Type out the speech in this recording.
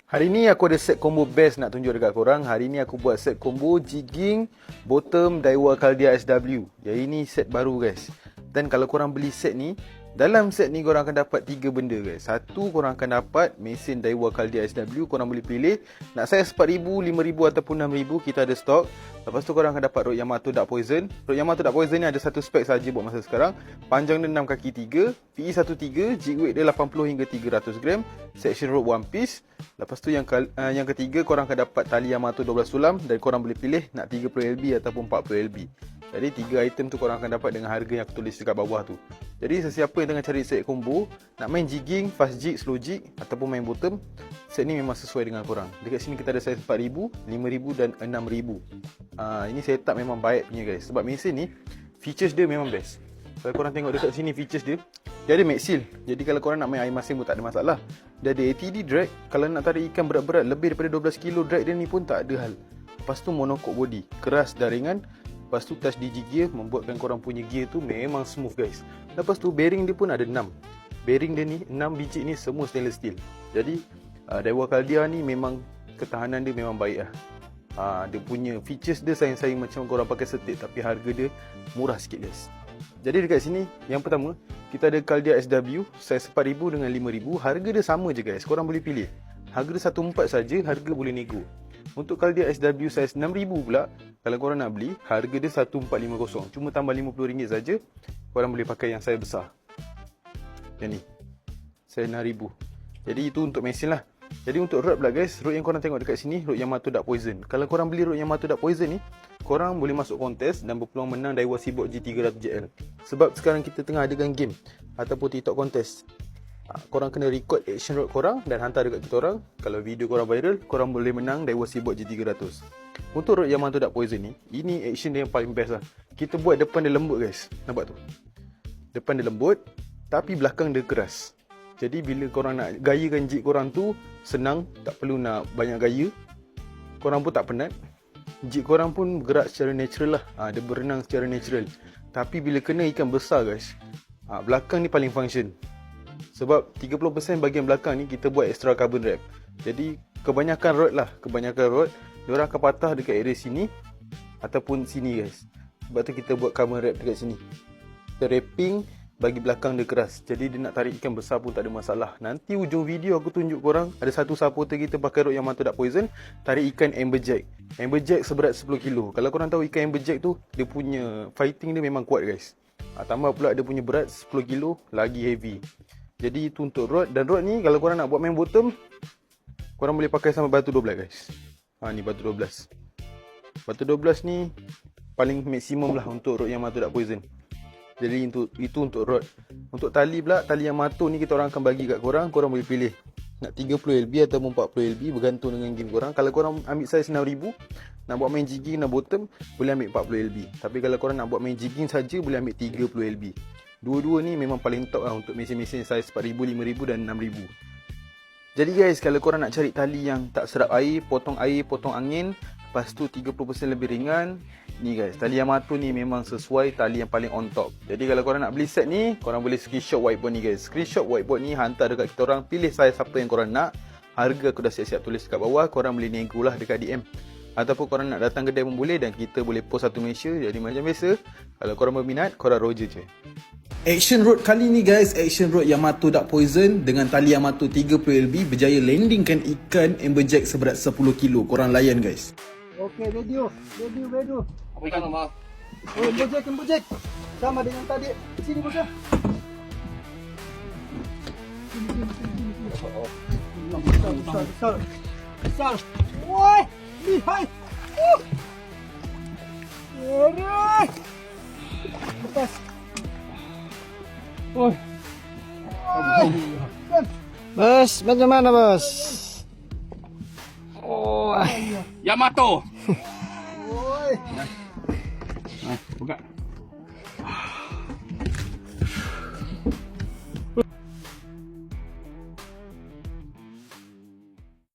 Hari ni aku ada set combo best nak tunjuk dekat korang. Hari ni aku buat set combo jigging bottom Daiwa Caldia SW. Jadi ni set baru guys. Dan kalau korang beli set ni, dalam set ni korang akan dapat 3 benda guys. Satu, korang akan dapat mesin Daiwa Caldia SW. Korang boleh pilih nak saiz 4,000, 5,000 ataupun 6,000, kita ada stok. Lepas tu korang akan dapat rod Yamato Dark Poison. Rod Yamato Dark Poison ni ada satu spek saja buat masa sekarang. Panjang dia 6 kaki 3, PE 13, jig weight dia 80 hingga 300 gram, section rod one piece. Lepas tu yang ketiga, korang akan dapat tali Yamato 12 sulam dan korang boleh pilih nak 30 LB ataupun 40 LB. Jadi 3 item tu korang akan dapat dengan harga yang aku tulis dekat bawah tu. Jadi sesiapa yang tengah cari set combo, nak main jigging, fast jig, slow jig ataupun main bottom, set ni memang sesuai dengan korang. Dekat sini kita ada saiz 4,000, 5,000 dan 6,000. Ini setup memang baik punya guys. Sebab mesin ni features dia memang best. Kalau korang tengok dekat sini features dia, dia ada mag seal. Jadi kalau korang nak main air masin pun tak ada masalah. Dia ada ATD drag. Kalau nak tarik ikan berat-berat lebih daripada 12 kilo, drag dia ni pun tak ada hal. Lepas tu monocoque body, keras dan ringan. Lepas tu touch DG gear membuatkan korang punya gear tu memang smooth guys. Lepas tu bearing dia pun ada 6. Bearing dia ni 6 biji ni semua stainless steel. Jadi Daiwa Caldia ni memang ketahanan dia memang baik lah. Dia punya features dia sayang-sayang macam korang pakai setik, tapi harga dia murah sikit guys. Jadi dekat sini, yang pertama kita ada Caldia SW saiz 4,000 dengan 5,000. Harga dia sama je guys, korang boleh pilih. Harga dia 14 saja, harga boleh nego. Untuk Caldia SW saiz 6,000 pula, kalau korang nak beli, harga dia 1450. Cuma tambah RM50 saja, korang boleh pakai yang saiz besar. Yang ni, saiz 6,000. Jadi itu untuk mesin lah. Jadi untuk rod pula guys, rod yang korang tengok dekat sini, rod Yamato Dark Poison. Kalau korang beli rod Yamato Dark Poison ni, korang boleh masuk kontes dan berpeluang menang Daiwa Seaboard G300JL. Sebab sekarang kita tengah adakan game ataupun TikTok kontes. Korang kena record action rod korang dan hantar dekat kita orang. Kalau video korang viral, korang boleh menang Daiwa Seaboard G300. Untuk rod Yamato Dark Poison ni, ini action dia yang paling best lah. Kita buat depan dia lembut guys. Nampak tu? Depan dia lembut, tapi belakang dia keras. Jadi bila korang nak gayakan jig korang tu, senang, tak perlu nak banyak gaya. Korang pun tak penat. Jig korang pun bergerak secara natural lah. Dia berenang secara natural. Tapi bila kena ikan besar guys, belakang ni paling function. Sebab 30% bahagian belakang ni kita buat extra carbon wrap. Jadi kebanyakan rod diorang akan patah dekat area sini ataupun sini guys. Sebab tu kita buat carbon wrap dekat sini. Kita wrapping bagi belakang dia keras. Jadi dia nak tarik ikan besar pun tak ada masalah. Nanti ujung video aku tunjuk korang, ada satu supporter kita pakai rod Yamato Dark Poison, tarik ikan amberjack. Amberjack seberat 10 kilo. Kalau korang tahu ikan amberjack tu, dia punya fighting dia memang kuat guys. Tambah pula dia punya berat 10 kilo, lagi heavy. Jadi itu untuk rod. Dan rod ni kalau korang nak buat main bottom, korang boleh pakai sama batu 12 guys. Ni batu 12. Batu 12 ni paling maksimum lah untuk rod Yamato Dark Poison. Jadi itu untuk rod. Untuk tali pula, tali Yamato ni kita orang akan bagi kat korang. Korang boleh pilih nak 30 LB ataupun 40 LB, bergantung dengan game korang. Kalau korang ambil saiz 6,000, nak buat main jigging dan bottom, boleh ambil 40 LB. Tapi kalau korang nak buat main jigging saja, boleh ambil 30 LB. Dua-dua ni memang paling top lah untuk mesin-mesin saiz 4,000, 5,000 dan 6,000. Jadi guys, kalau korang nak cari tali yang tak serap air, potong angin, lepas tu 30% lebih ringan, ni guys, tali Yamato ni memang sesuai, tali yang paling on top. Jadi kalau korang nak beli set ni, korang boleh screenshot whiteboard ni guys. Screenshot whiteboard ni, hantar dekat kita orang, pilih saiz apa yang korang nak. Harga aku dah siap-siap tulis dekat bawah, korang boleh nego lah dekat DM. Ataupun korang nak datang kedai pun boleh, dan kita boleh post satu Malaysia. Jadi macam biasa, kalau korang berminat, korang roger je. Action rod kali ni guys, action rod Yamato Dark Poison dengan tali Yamato 30 LB berjaya landingkan ikan amberjack seberat 10 kilo. Korang layan guys. Okey, video. Apa ikan nama? Oh, amberjack. Sama dengan tadi. Sini bos. Besar. Woi, lihai. Ore. Lepas. Oi. Bos, macam mana bos? Yamato. Oi. Buka.